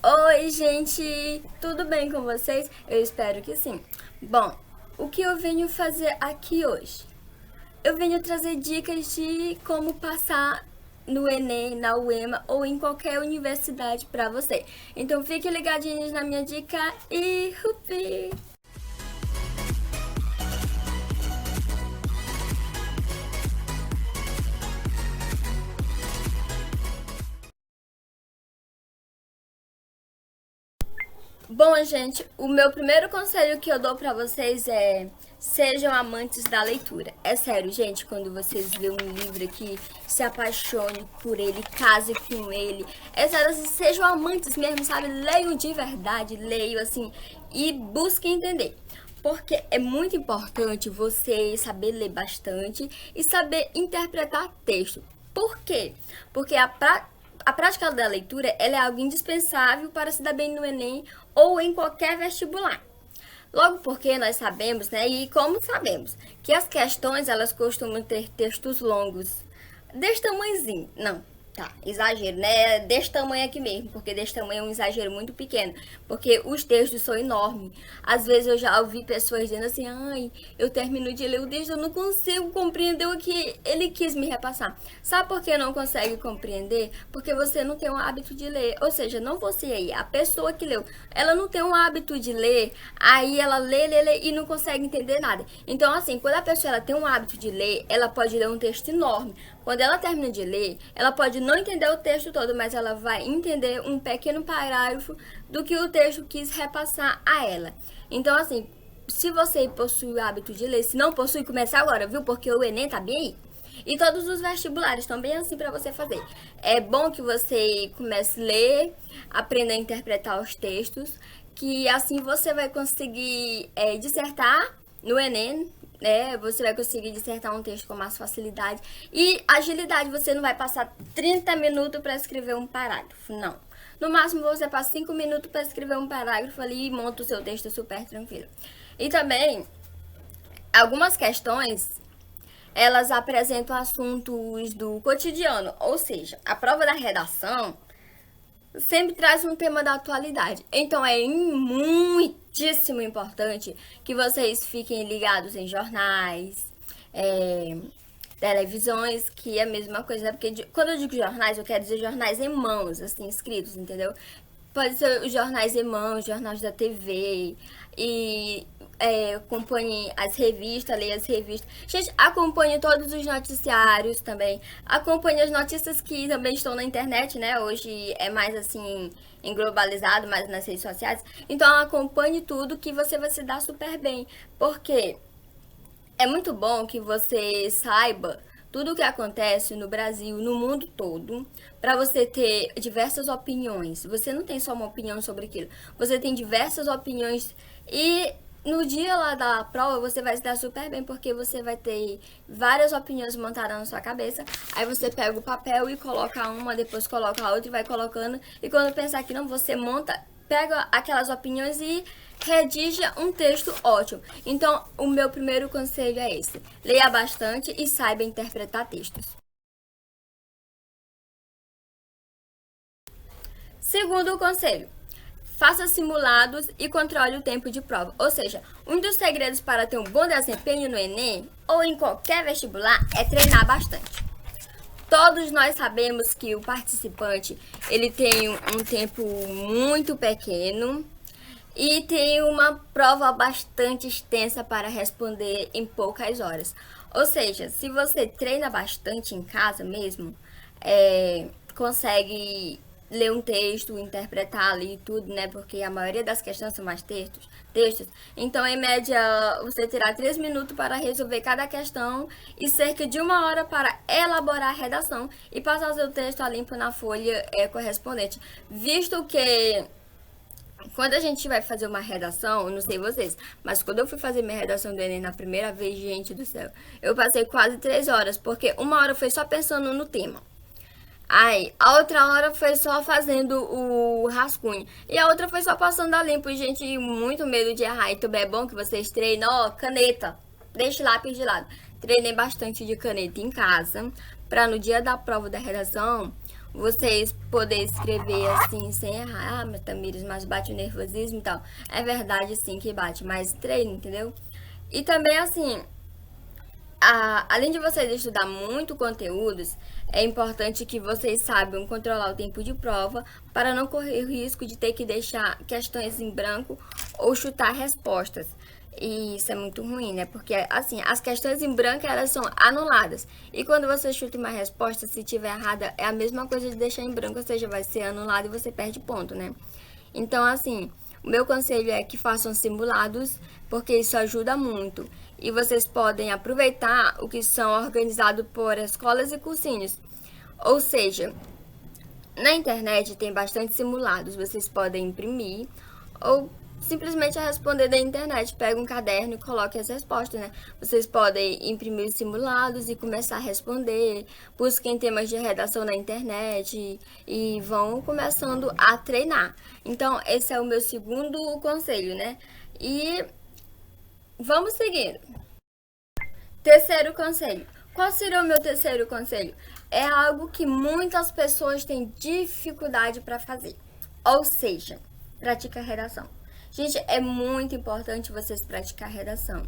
Oi, gente! Tudo bem com vocês? Eu espero que sim. Bom, o que eu venho fazer aqui hoje? Eu venho trazer dicas de como passar no Enem, na UEMA ou em qualquer universidade para você. Então fiquem ligadinhos na minha dica e rupi! Bom, gente, o meu primeiro conselho que eu dou pra vocês é: sejam amantes da leitura. É sério, gente, quando vocês lêem um livro aqui, se apaixone por ele, case com ele. É sério, assim, sejam amantes mesmo, sabe? Leiam de verdade, leiam assim e busquem entender. Porque é muito importante você saber ler bastante e saber interpretar texto. Por quê? Porque a prática da leitura ela é algo indispensável para se dar bem no Enem ou em qualquer vestibular. Logo porque nós sabemos, né, e como sabemos, que as questões elas costumam ter textos longos, desse tamanhozinho, não, tá, exagero, né, desse tamanho aqui mesmo, porque desse tamanho é um exagero muito pequeno, porque os textos são enormes. Às vezes eu já ouvi pessoas dizendo assim: ai, eu termino de ler o texto, eu não consigo compreender o que ele quis me repassar. Sabe por que não consegue compreender? Porque você não tem o hábito de ler, ou seja, não você aí, a pessoa que leu, ela não tem um hábito de ler, aí ela lê e não consegue entender nada. Então, assim, quando a pessoa ela tem um hábito de ler, ela pode ler um texto enorme. Quando ela termina de ler, ela pode não entender o texto todo, mas ela vai entender um pequeno parágrafo do que o texto quis repassar a ela. Então, assim, se você possui o hábito de ler, se não possui, comece agora, viu? Porque o Enem tá bem aí. E todos os vestibulares estão bem assim para você fazer. É bom que você comece a ler, aprenda a interpretar os textos, que assim você vai conseguir dissertar no Enem, né? Você vai conseguir dissertar um texto com mais facilidade e agilidade. Você não vai passar 30 minutos para escrever um parágrafo, não. No máximo você passa 5 minutos para escrever um parágrafo ali e monta o seu texto super tranquilo. E também, algumas questões elas apresentam assuntos do cotidiano, ou seja, a prova da redação sempre traz um tema da atualidade. Então é muitíssimo importante que vocês fiquem ligados em jornais, é, televisões, que é a mesma coisa, né? Porque quando eu digo jornais, eu quero dizer jornais em mãos, assim, escritos, entendeu? Pode ser os jornais em mãos, jornais da TV e acompanhe as revistas, leia as revistas. Gente, acompanhe todos os noticiários também. Acompanhe as notícias que também estão na internet, né? Hoje é mais assim, englobalizado, mais nas redes sociais. Então acompanhe tudo que você vai se dar super bem. Porque é muito bom que você saiba tudo o que acontece no Brasil, no mundo todo, para você ter diversas opiniões. Você não tem só uma opinião sobre aquilo, você tem diversas opiniões e no dia lá da prova você vai se dar super bem porque você vai ter várias opiniões montadas na sua cabeça. Aí você pega o papel e coloca uma, depois coloca a outra e vai colocando. E quando pensar que não, você monta, pega aquelas opiniões e redija um texto ótimo. Então, o meu primeiro conselho é esse: leia bastante e saiba interpretar textos. Segundo conselho: faça simulados e controle o tempo de prova. Ou seja, um dos segredos para ter um bom desempenho no Enem ou em qualquer vestibular é treinar bastante. Todos nós sabemos que o participante ele tem um tempo muito pequeno e tem uma prova bastante extensa para responder em poucas horas. Ou seja, se você treina bastante em casa mesmo, consegue ler um texto, interpretar ali tudo, né? Porque a maioria das questões são mais textos. Então, em média, você terá 3 minutos para resolver cada questão e cerca de 1 hora para elaborar a redação e passar o seu texto a limpo na folha correspondente. Visto que quando a gente vai fazer uma redação, não sei vocês, mas quando eu fui fazer minha redação do Enem na primeira vez, gente do céu, eu passei quase 3 horas, porque 1 hora foi só pensando no tema. Aí, a outra hora foi só fazendo o rascunho. E a outra foi só passando a limpo. Gente, muito medo de errar. E também é bom que vocês treinem, ó, caneta. Deixe lápis de lado. Treinei bastante de caneta em casa, pra no dia da prova da redação vocês poderem escrever assim sem errar. Ah, mas Tamires, mas bate o nervosismo e tal. É verdade sim que bate, mas treino, entendeu? E também assim, além de vocês estudar muito conteúdos, é importante que vocês saibam controlar o tempo de prova para não correr o risco de ter que deixar questões em branco ou chutar respostas. E isso é muito ruim, né? Porque, assim, as questões em branco, elas são anuladas. E quando você chuta uma resposta, se tiver errada, é a mesma coisa de deixar em branco, ou seja, vai ser anulado e você perde ponto, né? Então, assim, o meu conselho é que façam simulados, porque isso ajuda muito. E vocês podem aproveitar o que são organizados por escolas e cursinhos. Ou seja, na internet tem bastante simulados, vocês podem imprimir ou simplesmente responder da internet. Pega um caderno e coloque as respostas, né? Vocês podem imprimir os simulados e começar a responder. Busquem temas de redação na internet e vão começando a treinar. Então, esse é o meu segundo conselho, né? E vamos seguindo. Terceiro conselho. Qual seria o meu terceiro conselho? É algo que muitas pessoas têm dificuldade para fazer. Ou seja, pratica redação. Gente, é muito importante vocês praticar redação.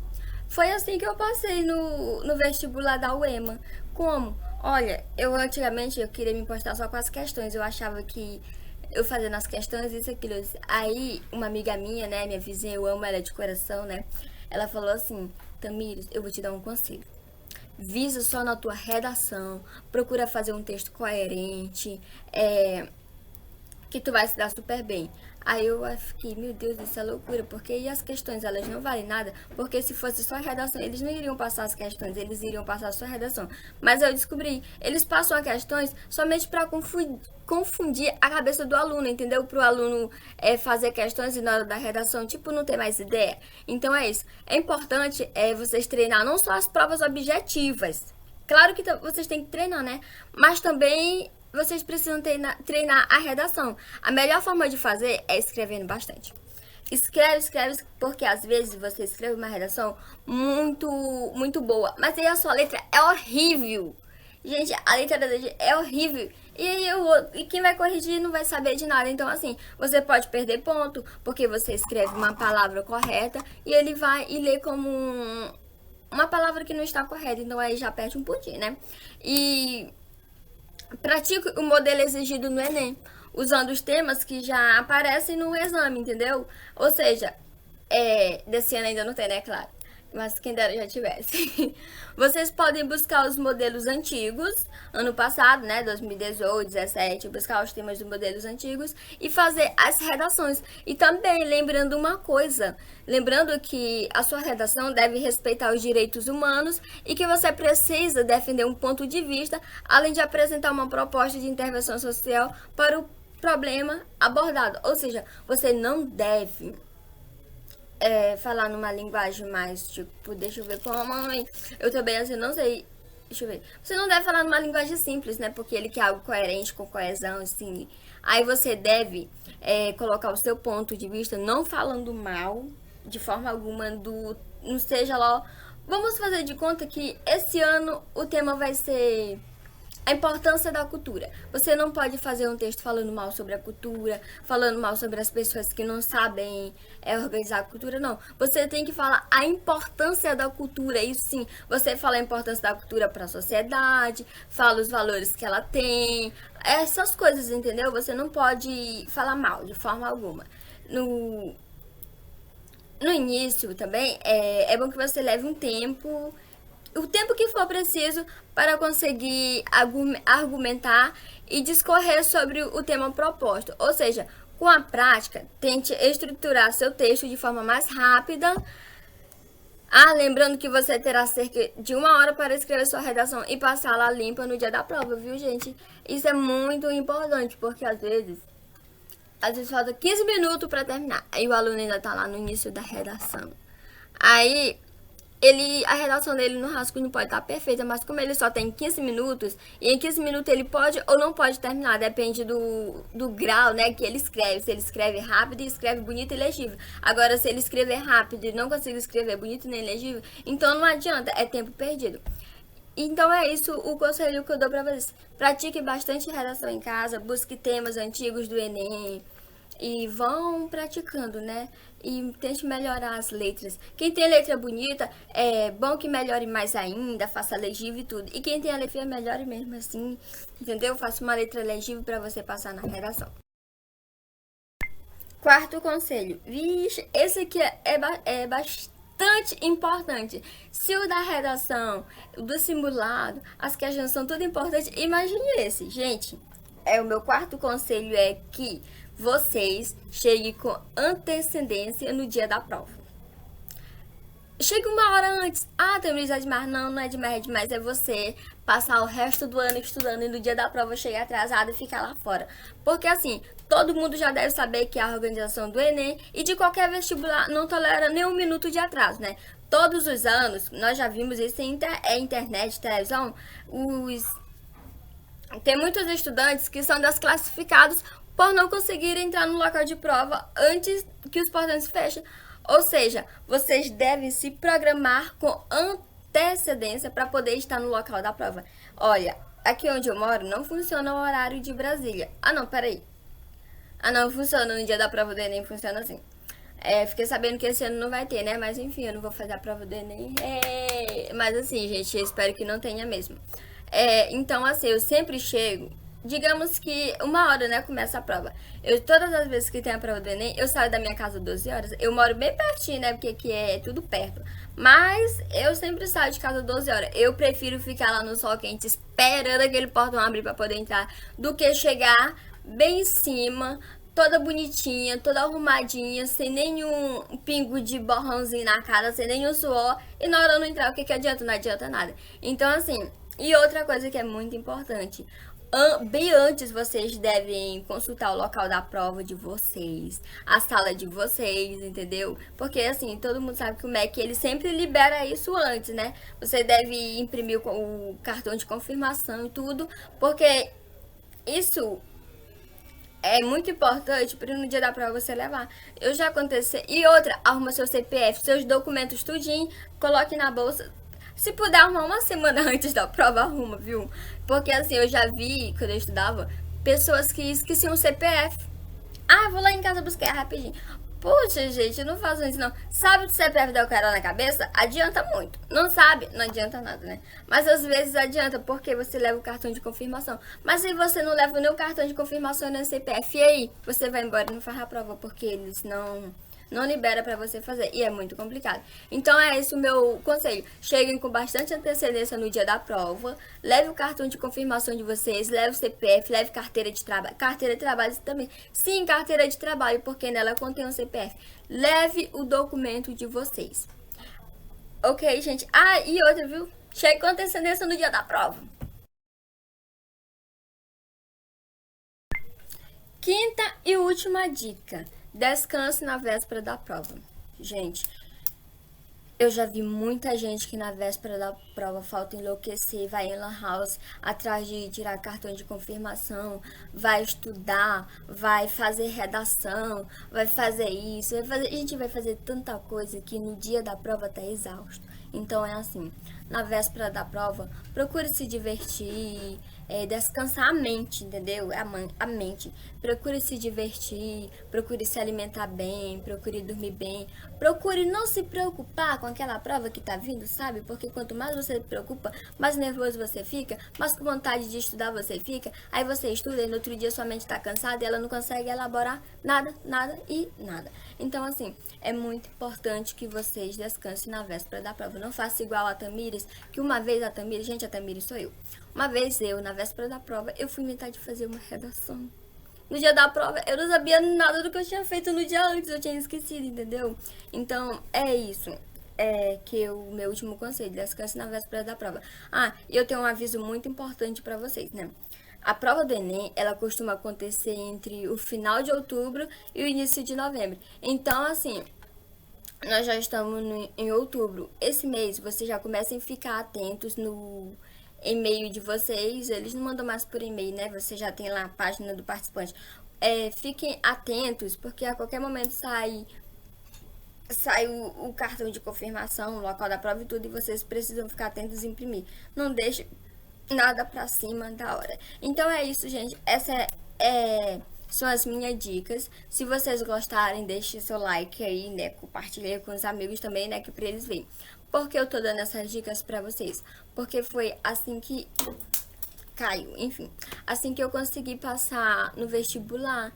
Foi assim que eu passei no vestibular da UEMA. Como? Olha, eu antigamente eu queria me postar só com as questões. Eu achava que eu fazendo as questões, isso, aquilo. Aí, uma amiga minha, né, minha vizinha, eu amo ela de coração, né? Ela falou assim, Tamires, eu vou te dar um conselho. Visa só na tua redação, procura fazer um texto coerente, que tu vai se dar super bem. Aí eu fiquei, meu Deus, isso é loucura, porque e as questões, elas não valem nada, porque se fosse só redação, eles não iriam passar as questões, eles iriam passar só a redação. Mas eu descobri, eles passam as questões somente para confundir a cabeça do aluno, entendeu? Para o aluno fazer questões e na hora da redação, tipo, não ter mais ideia. Então é isso. É importante vocês treinar não só as provas objetivas. Claro que vocês têm que treinar, né? Mas também vocês precisam treinar a redação. A melhor forma de fazer é escrevendo bastante. Escreve, porque às vezes você escreve uma redação muito, muito boa, mas aí a sua letra é horrível. Gente, a letra da gente é horrível. E quem vai corrigir não vai saber de nada. Então, assim, você pode perder ponto, porque você escreve uma palavra correta e ele vai e lê como uma palavra que não está correta. Então, aí já perde um pontinho, né? E pratique o modelo exigido no Enem, usando os temas que já aparecem no exame, entendeu? Ou seja, desse ano ainda não tem, né? Claro. Mas quem dera já tivesse. Vocês podem buscar os modelos antigos, ano passado, né? 2018, 2017, buscar os temas dos modelos antigos e fazer as redações. E também lembrando uma coisa, lembrando que a sua redação deve respeitar os direitos humanos e que você precisa defender um ponto de vista, além de apresentar uma proposta de intervenção social para o problema abordado. Ou seja, você não deve falar numa linguagem mais, tipo, deixa eu ver como, eu também assim, não sei, deixa eu ver. Você não deve falar numa linguagem simples, né, porque ele quer algo coerente, com coesão, assim. Aí você deve colocar o seu ponto de vista, não falando mal, de forma alguma, não seja lá, vamos fazer de conta que esse ano o tema vai ser a importância da cultura. Você não pode fazer um texto falando mal sobre a cultura, falando mal sobre as pessoas que não sabem organizar a cultura, não. Você tem que falar a importância da cultura, isso sim. Você fala a importância da cultura para a sociedade, fala os valores que ela tem, essas coisas, entendeu? Você não pode falar mal de forma alguma. No início também, é bom que você leve um tempo, o tempo que for preciso para conseguir argumentar e discorrer sobre o tema proposto. Ou seja, com a prática, tente estruturar seu texto de forma mais rápida. Lembrando que você terá cerca de 1 hora para escrever sua redação e passá-la limpa no dia da prova, viu, gente? Isso é muito importante, porque às vezes falta 15 minutos para terminar. Aí o aluno ainda tá lá no início da redação. Aí a redação dele no rascunho pode estar perfeita, mas como ele só tem 15 minutos, e em 15 minutos ele pode ou não pode terminar, depende do grau, né, que ele escreve. Se ele escreve rápido e escreve bonito e legível. Agora, se ele escrever rápido e não conseguir escrever bonito nem legível, então não adianta, é tempo perdido. Então é isso o conselho que eu dou pra vocês. Pratique bastante redação em casa, busque temas antigos do Enem e vão praticando, né? E tente melhorar as letras. Quem tem letra bonita, é bom que melhore mais ainda, faça legível e tudo. E quem tem a letra feia, melhore mesmo assim, entendeu? Faça uma letra legível pra você passar na redação. Quarto conselho. Vixe, esse aqui é bastante importante. Se o da redação, o do simulado, as questões são tudo importantes, imagine esse. Gente, o meu quarto conselho é que vocês cheguem com antecedência no dia da prova. Chega uma hora antes. Ah, Tamiris, é demais. Não, não é demais, é demais. É você passar o resto do ano estudando e no dia da prova chegar atrasado e ficar lá fora. Porque assim, todo mundo já deve saber que a organização do Enem e de qualquer vestibular não tolera nem um minuto de atraso, né? Todos os anos, nós já vimos isso em internet, televisão, tem muitos estudantes que são desclassificados por não conseguirem entrar no local de prova antes que os portões fechem. Ou seja, vocês devem se programar com antecedência para poder estar no local da prova. Olha, aqui onde eu moro não funciona o horário de Brasília. Ah, não, peraí. Ah, não, funciona. No dia da prova do Enem funciona assim. Fiquei sabendo que esse ano não vai ter, né? Mas enfim, eu não vou fazer a prova do Enem. Mas assim, gente, eu espero que não tenha mesmo. Então, assim, eu sempre chego. Digamos que uma hora, né, começa a prova. Todas as vezes que tem a prova do Enem, eu saio da minha casa 12 horas. Eu moro bem pertinho, né, porque aqui é tudo perto. Mas eu sempre saio de casa 12 horas. Eu prefiro ficar lá no sol quente esperando aquele portão abrir para poder entrar do que chegar bem em cima, toda bonitinha, toda arrumadinha, sem nenhum pingo de borrãozinho na cara, sem nenhum suor. E na hora eu não entrar, o que adianta? Não adianta nada. Então, assim, e outra coisa que é muito importante. Bem antes vocês devem consultar o local da prova de vocês, a sala de vocês, entendeu? Porque assim, todo mundo sabe que o MEC ele sempre libera isso antes, né? Você deve imprimir o cartão de confirmação e tudo, porque isso é muito importante para no dia da prova você levar. Eu já aconteceu. E outra, arruma seu CPF, seus documentos tudinho, coloque na bolsa. Se puder arrumar uma semana antes da prova, arruma, viu? Porque assim, eu já vi, quando eu estudava, pessoas que esqueciam o CPF. Ah, vou lá em casa buscar rapidinho. Poxa, gente, não faço isso não. Sabe do CPF da cara na cabeça? Adianta muito. Não sabe? Não adianta nada, né? Mas às vezes adianta porque você leva o cartão de confirmação. Mas se você não leva nem o cartão de confirmação nem o CPF, e aí? Você vai embora e não faz a prova porque eles não libera para você fazer e é muito complicado. Então é esse o meu conselho. Cheguem com bastante antecedência no dia da prova, leve o cartão de confirmação de vocês, leve o CPF, leve carteira de trabalho. Carteira de trabalho também. Sim, carteira de trabalho, porque nela contém o CPF. Leve o documento de vocês. Ok, gente? Ah, e outra, viu? Chegue com antecedência no dia da prova. Quinta e última dica. Descanse na véspera da prova. Gente, eu já vi muita gente que na véspera da prova falta enlouquecer, vai em lan house atrás de tirar cartão de confirmação, vai estudar, vai fazer redação, vai fazer isso, a gente vai fazer tanta coisa que no dia da prova tá exausto. Então é assim, na véspera da prova, procure se divertir, descansar a mente, entendeu? A mente. Procure se divertir, procure se alimentar bem, procure dormir bem, procure não se preocupar com aquela prova que tá vindo, sabe? Porque quanto mais você se preocupa, mais nervoso você fica, mais com vontade de estudar você fica, aí você estuda e no outro dia sua mente tá cansada e ela não consegue elaborar nada, nada e nada. Então, assim, é muito importante que vocês descansem na véspera da prova. Não faça igual a Tamires, que uma vez a Tamires, gente, a Tamires sou eu. Uma vez eu, na véspera da prova, eu fui inventar de fazer uma redação. No dia da prova, eu não sabia nada do que eu tinha feito no dia antes, eu tinha esquecido, entendeu? Então, é isso. O meu último conselho, descanse na véspera da prova. Ah, e eu tenho um aviso muito importante pra vocês, né? A prova do Enem, ela costuma acontecer entre o final de outubro e o início de novembro. Então, assim, nós já estamos em outubro. Esse mês, vocês já comecem a ficar atentos no e-mail de vocês. Eles não mandam mais por e-mail, né? Você já tem lá a página do participante. Fiquem atentos, porque a qualquer momento sai sai o cartão de confirmação, o local da prova e tudo, e vocês precisam ficar atentos em imprimir. Não deixe nada pra cima da hora. Então é isso, gente. São as minhas dicas. Se vocês gostarem, deixe seu like aí, né? Compartilhe com os amigos também, né? Que pra eles verem. Por que eu tô dando essas dicas pra vocês? Porque foi assim que caiu, enfim. Assim que eu consegui passar no vestibular,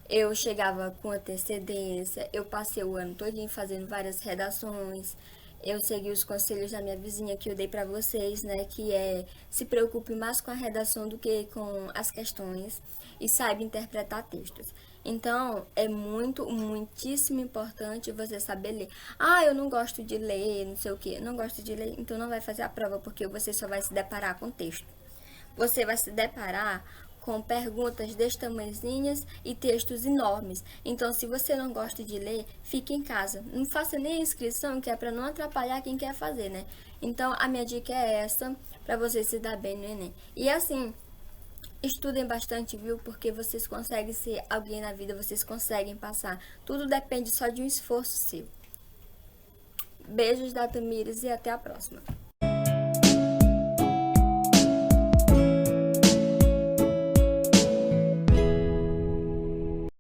eu chegava com antecedência, eu passei o ano todinho fazendo várias redações, eu segui os conselhos da minha vizinha que eu dei pra vocês, né, que é se preocupe mais com a redação do que com as questões e saiba interpretar textos. Então, é muitíssimo importante você saber ler. Ah, eu não gosto de ler, não sei o que, não gosto de ler, então não vai fazer a prova, porque você só vai se deparar com texto. Você vai se deparar com perguntas deste tamanhozinhas e textos enormes. Então, se você não gosta de ler, fique em casa. Não faça nem inscrição, que é para não atrapalhar quem quer fazer, né? Então, a minha dica é essa, para você se dar bem no Enem. E assim, estudem bastante, viu? Porque vocês conseguem ser alguém na vida, vocês conseguem passar. Tudo depende só de um esforço seu. Beijos da Tamires e até a próxima.